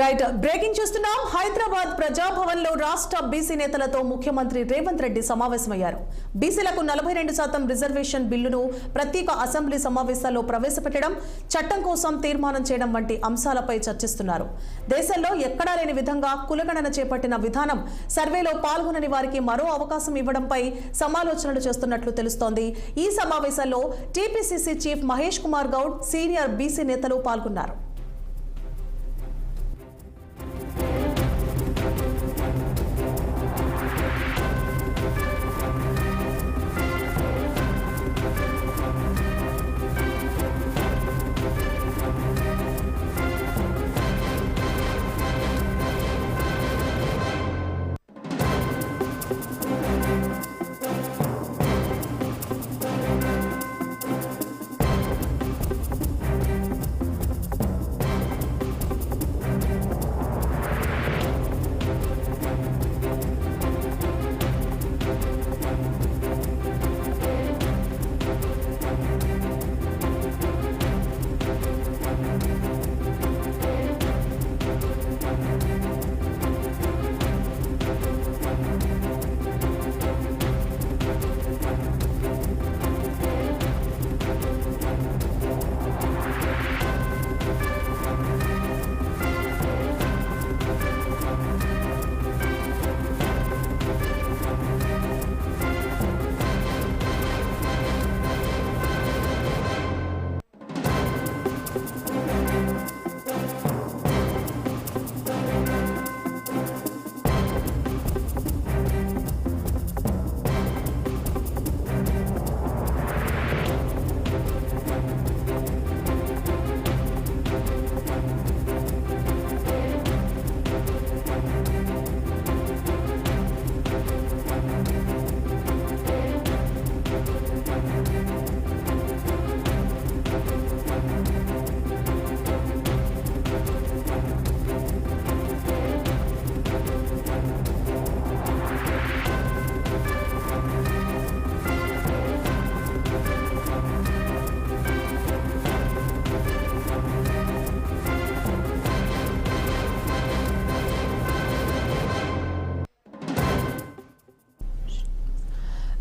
Right breaking చూస్తున్నాం. హైదరాబాద్ ప్రజాభవన్ లో రాష్ట్ర బీసీ నేతలతో ముఖ్యమంత్రి రేవంత్ రెడ్డి సమావేశమయ్యారు. బీసీలకు 42% రిజర్వేషన్ బిల్లును ప్రత్యేక అసెంబ్లీ సమావేశాల్లో ప్రవేశపెట్టడం, చట్టం కోసం తీర్మానం చేయడం వంటి అంశాలపై చర్చిస్తున్నారు. దేశంలో ఎక్కడా లేని విధంగా కులగణన చేపట్టిన విధానం, సర్వేలో పాల్గొనని వారికి మరో అవకాశం ఇవ్వడంపై సమాలోచనలు చేస్తున్నట్లు తెలుస్తోంది. ఈ సమావేశాల్లో TPCC chief Mahesh Kumar Goud, senior BC నేతలు పాల్గొన్నారు.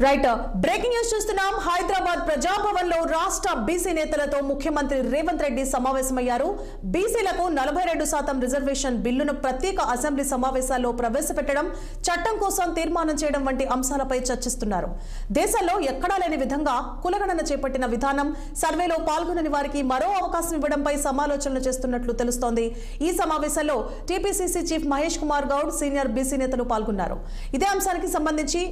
రైట్ బ్రేకింగ్ న్యూస్ చూస్తున్నాం. హైదరాబాద్ ప్రజాభవన్ లో రాష్ట్ర బీసీ నేతలతో ముఖ్యమంత్రి రేవంత్ రెడ్డి సమావేశమయ్యారు. బీసీలకు 42% రిజర్వేషన్ బిల్లును ప్రత్యేక అసెంబ్లీ సమావేశాల్లో ప్రవేశపెట్టడం, చట్టం కోసం తీర్మానం చేయడం వంటి అంశాలపై చర్చిస్తున్నారు. దేశంలో ఎక్కడా లేని విధంగా కులగణన చేపట్టిన విధానం, సర్వేలో పాల్గొనని వారికి మరో అవకాశం ఇవ్వడంపై సమాలోచనలు చేస్తున్నట్లు తెలుస్తోంది. ఈ సమావేశంలో TPCC chief Mahesh Kumar Goud, senior BC నేతలు పాల్గొన్నారు. ఇదే అంశానికి సంబంధించి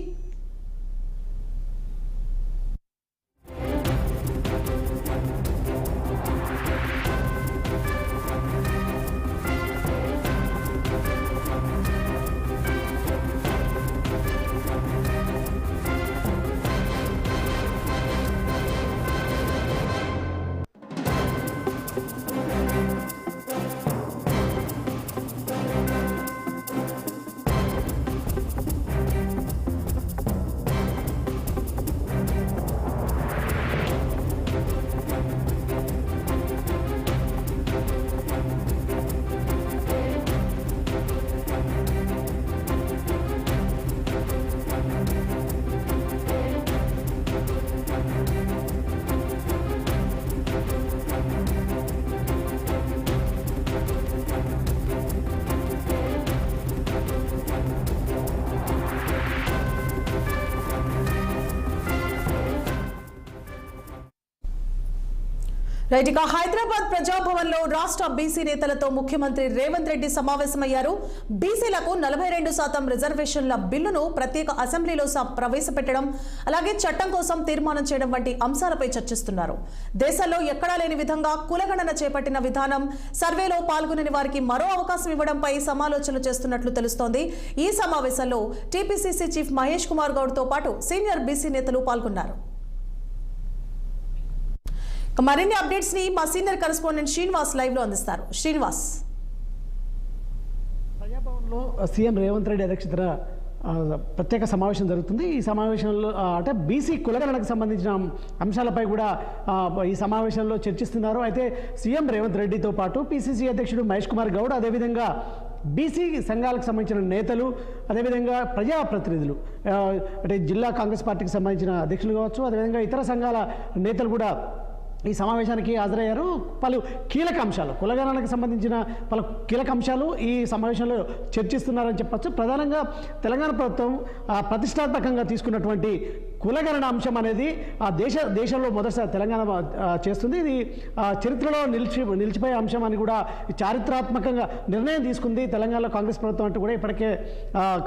రైట్ ఇక హైదరాబాద్ ప్రజాభవన్ లో రాష్ట్ర బీసీ నేతలతో ముఖ్యమంత్రి రేవంత్ రెడ్డి సమావేశమయ్యారు. బీసీలకు 42% రిజర్వేషన్ల బిల్లును ప్రత్యేక అసెంబ్లీలో ప్రవేశపెట్టడం, అలాగే చట్టం కోసం తీర్మానం చేయడం వంటి అంశాలపై చర్చిస్తున్నారు. దేశంలో ఎక్కడా లేని విధంగా కులగణన చేపట్టిన విధానం, సర్వేలో పాల్గొనని వారికి మరో అవకాశం ఇవ్వడంపై సమాలోచనలు చేస్తున్నట్లు తెలుస్తోంది. ఈ సమావేశంలో టీపీసీసీ చీఫ్ మహేష్ కుమార్ గౌడ్ తో పాటు సీనియర్ బీసీ నేతలు పాల్గొన్నారు. మరిన్ని అప్డేట్స్ ని మా సీనియర్ కరెస్పాండెంట్ శ్రీనివాస్ లైవ్ లో అందిస్తారు. శ్రీనివాస్. ప్రజాభవన్లో సీఎం రేవంత్ రెడ్డి అధ్యక్షతన ప్రత్యేక సమావేశం జరుగుతుంది. ఈ సమావేశంలో అంటే బీసీ కులగణనకు సంబంధించిన అంశాలపై కూడా ఈ సమావేశంలో చర్చిస్తున్నారు. అయితే సీఎం రేవంత్ రెడ్డితో పాటు పిసిసి అధ్యక్షుడు మహేష్ కుమార్ గౌడ్, అదేవిధంగా బీసీ సంఘాలకు సంబంధించిన నేతలు, అదేవిధంగా ప్రజాప్రతినిధులు, అంటే జిల్లా కాంగ్రెస్ పార్టీకి సంబంధించిన అధ్యక్షులు కావచ్చు, అదేవిధంగా ఇతర సంఘాల నేతలు కూడా ఈ సమావేశానికి హాజరయ్యారు. పలు కీలక అంశాలు, కులగణనకు సంబంధించిన పలు కీలక అంశాలు ఈ సమావేశంలో చర్చిస్తున్నారని చెప్పచ్చు. ప్రధానంగా తెలంగాణ ప్రభుత్వం ప్రతిష్టాత్మకంగా తీసుకున్నటువంటి కులగణన అంశం అనేది దేశంలో మొదటిసారి తెలంగాణ చేస్తుంది. ఇది చరిత్రలో నిలిచిపోయే అంశం అని కూడా చారిత్రాత్మకంగా నిర్ణయం తీసుకుంది తెలంగాణలో కాంగ్రెస్ ప్రభుత్వం అంటూ కూడా ఇప్పటికే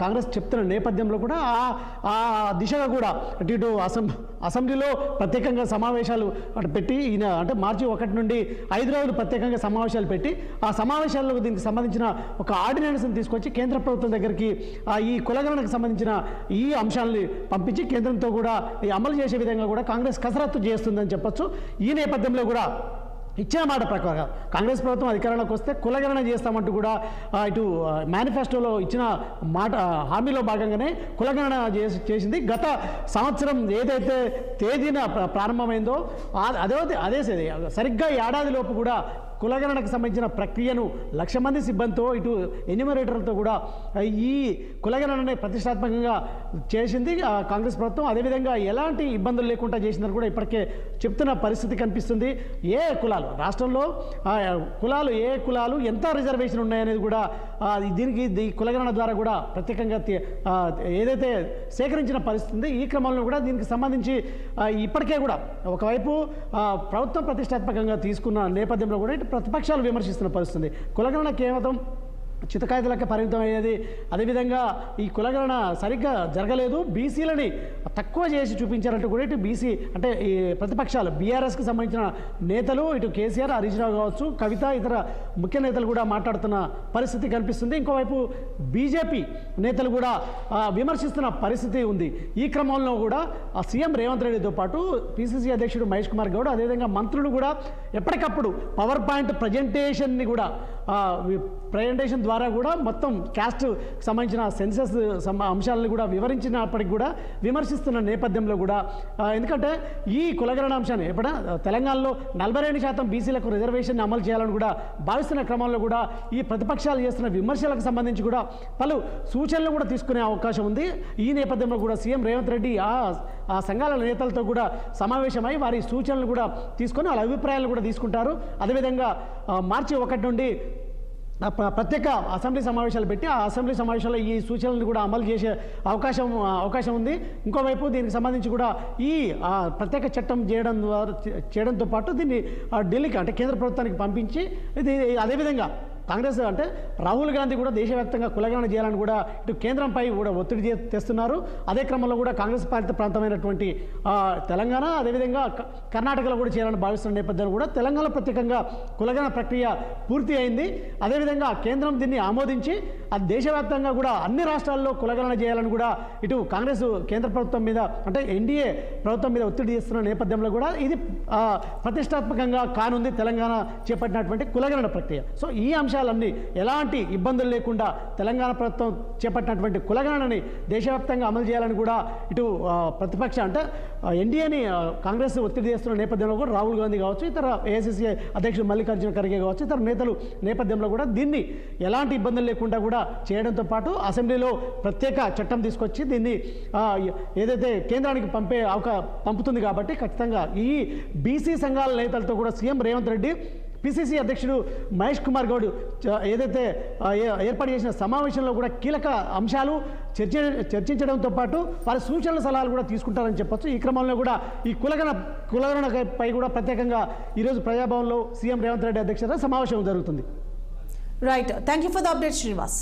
కాంగ్రెస్ చెప్తున్న నేపథ్యంలో కూడా ఆ దిశగా కూడా ఇటు అసెంబ్లీలో ప్రత్యేకంగా సమావేశాలు పెట్టి అంటే మార్చి 1 నుండి 5 రోజులు ప్రత్యేకంగా సమావేశాలు పెట్టి ఆ సమావేశాల్లో దీనికి సంబంధించిన ఒక ఆర్డినెన్స్ని తీసుకొచ్చి కేంద్ర ప్రభుత్వం దగ్గరికి ఈ కులగణనకు సంబంధించిన ఈ అంశాలని పంపించి కేంద్రంతో కూడా అమలు చేసే విధంగా కూడా కాంగ్రెస్ కసరత్తు చేస్తుందని చెప్పొచ్చు. ఈ నేపథ్యంలో కూడా ఇచ్చిన మాట ప్రకారం కాంగ్రెస్ ప్రభుత్వం అధికారంలోకి వస్తే కులగణన చేస్తామంటూ కూడా ఇటు మేనిఫెస్టోలో ఇచ్చిన మాట హామీలో భాగంగానే కులగణన చేసింది. గత సంవత్సరం ఏదైతే తేదీన ప్రారంభమైందో అదే సరిగ్గా ఏడాదిలోపు కూడా కులగణనకు సంబంధించిన ప్రక్రియను 1,00,000 మంది సిబ్బందితో ఇటు ఎన్యూమరేటర్లతో కూడా ఈ కులగణనని ప్రతిష్టాత్మకంగా చేసింది కాంగ్రెస్ ప్రభుత్వం. అదేవిధంగా ఎలాంటి ఇబ్బందులు లేకుండా చేసిందని కూడా ఇప్పటికే చెప్తున్న పరిస్థితి కనిపిస్తుంది. ఏ కులాలు రాష్ట్రంలో ఏ కులాలు ఎంత రిజర్వేషన్ ఉన్నాయనేది కూడా దీనికి కులగణన ద్వారా కూడా ప్రత్యేకంగా ఏదైతే సేకరించిన పరిస్థితి ఉంది. ఈ క్రమంలో కూడా దీనికి సంబంధించి ఇప్పటికే కూడా ఒకవైపు ప్రభుత్వం ప్రతిష్టాత్మకంగా తీసుకున్న నేపథ్యంలో కూడా ప్రతిపక్షాలు విమర్శిస్తున్న పరిస్థితి. కులగణన కేవలం చితకాయితలకే పరిమితం అయ్యేది, అదేవిధంగా ఈ కులగణన సరిగ్గా జరగలేదు, బీసీలని తక్కువ చేసి చూపించారంటూ కూడా ఇటు బీసీ అంటే ఈ ప్రతిపక్షాలు బీఆర్ఎస్కి సంబంధించిన నేతలు ఇటు కేసీఆర్, హరీష్ రావు కావచ్చు, కవిత, ఇతర ముఖ్య నేతలు కూడా మాట్లాడుతున్న పరిస్థితి కనిపిస్తుంది. ఇంకోవైపు బీజేపీ నేతలు కూడా విమర్శిస్తున్న పరిస్థితి ఉంది. ఈ క్రమంలో కూడా సీఎం రేవంత్ రెడ్డితో పాటు పిసిసి అధ్యక్షుడు మహేష్ కుమార్ గౌడ్, అదేవిధంగా మంత్రులు కూడా ఎప్పటికప్పుడు పవర్ పాయింట్ ప్రజెంటేషన్ని కూడా ప్రజెంటేషన్ ద్వారా కూడా మొత్తం క్యాస్ట్ సంబంధించిన సెన్సస్ అంశాలను కూడా వివరించినప్పటికీ కూడా విమర్శిస్తున్న నేపథ్యంలో కూడా ఎందుకంటే ఈ కులగణన అంశాన్ని ఎప్పుడైనా తెలంగాణలో 42% బీసీలకు రిజర్వేషన్ అమలు చేయాలని కూడా భావిస్తున్న క్రమంలో కూడా ఈ ప్రతిపక్షాలు చేస్తున్న విమర్శలకు సంబంధించి కూడా పలు సూచనలు కూడా తీసుకునే అవకాశం ఉంది. ఈ నేపథ్యంలో కూడా సీఎం రేవంత్ రెడ్డి ఆ సంఘాల నేతలతో కూడా సమావేశమై వారి సూచనలు కూడా తీసుకొని వాళ్ళ అభిప్రాయాలు కూడా తీసుకుంటారు. అదేవిధంగా మార్చి 1 నుండి ప్రత్యేక అసెంబ్లీ సమావేశాలు పెట్టి ఆ అసెంబ్లీ సమావేశాల్లో ఈ సూచనలను కూడా అమలు చేసే అవకాశం ఉంది. ఇంకోవైపు దీనికి సంబంధించి కూడా ఈ ప్రత్యేక చట్టం చేయడంతో పాటు దీన్ని ఢిల్లీకి అంటే కేంద్ర ప్రభుత్వానికి పంపించి ఇది అదేవిధంగా కాంగ్రెస్ అంటే రాహుల్ గాంధీ కూడా దేశవ్యాప్తంగా కులగణన చేయాలని కూడా ఇటు కేంద్రంపై కూడా ఒత్తిడి తెస్తున్నారు. అదే క్రమంలో కూడా కాంగ్రెస్ పాలిత ప్రాంతమైనటువంటి తెలంగాణ, అదేవిధంగా కర్ణాటకలో కూడా చేయాలని భావిస్తున్న నేపథ్యంలో కూడా తెలంగాణ ప్రత్యేకంగా కులగణన ప్రక్రియ పూర్తి అయింది. అదేవిధంగా కేంద్రం దీన్ని ఆమోదించి అది దేశవ్యాప్తంగా కూడా అన్ని రాష్ట్రాల్లో కులగణన చేయాలని కూడా ఇటు కాంగ్రెస్ కేంద్ర ప్రభుత్వం మీద అంటే ఎన్డీఏ ప్రభుత్వం మీద ఒత్తిడి చేస్తున్న నేపథ్యంలో కూడా ఇది ప్రతిష్టాత్మకంగా కానుంది తెలంగాణ చేపట్టినటువంటి కులగణన ప్రక్రియ. సో ఈ అంశాలన్నీ ఎలాంటి ఇబ్బందులు లేకుండా తెలంగాణ ప్రభుత్వం చేపట్టినటువంటి కులగణనని దేశవ్యాప్తంగా అమలు చేయాలని కూడా ఇటు ప్రతిపక్ష అంటే ఎన్డీఏని కాంగ్రెస్ ఒత్తిడి చేస్తున్న నేపథ్యంలో కూడా రాహుల్ గాంధీ కావచ్చు, ఇతర ఏఐసీసీ అధ్యక్షుడు మల్లికార్జున ఖర్గే కావచ్చు, ఇతర నేతలు నేపథ్యంలో కూడా దీన్ని ఎలాంటి ఇబ్బందులు లేకుండా కూడా చేయడంతో పాటు అసెంబ్లీలో ప్రత్యేక చట్టం తీసుకొచ్చి దీన్ని ఏదైతే కేంద్రానికి పంపుతుంది కాబట్టి ఖచ్చితంగా ఈ బీసీ సంఘాల నేతలతో కూడా సీఎం రేవంత్ రెడ్డి పిసిసి అధ్యక్షుడు మహేష్ కుమార్ గౌడ్ ఏదైతే ఏర్పాటు చేసిన సమావేశంలో కూడా కీలక అంశాలు చర్చించడంతో పాటు వారి సూచనల సలహాలు కూడా తీసుకుంటారని చెప్పొచ్చు. ఈ క్రమంలో కూడా ఈ కులగణనపై కూడా ప్రత్యేకంగా ఈరోజు ప్రజాభవన్లో సీఎం రేవంత్ రెడ్డి అధ్యక్షతన సమావేశం జరుగుతుంది. Right, thank you for the update Srinivas.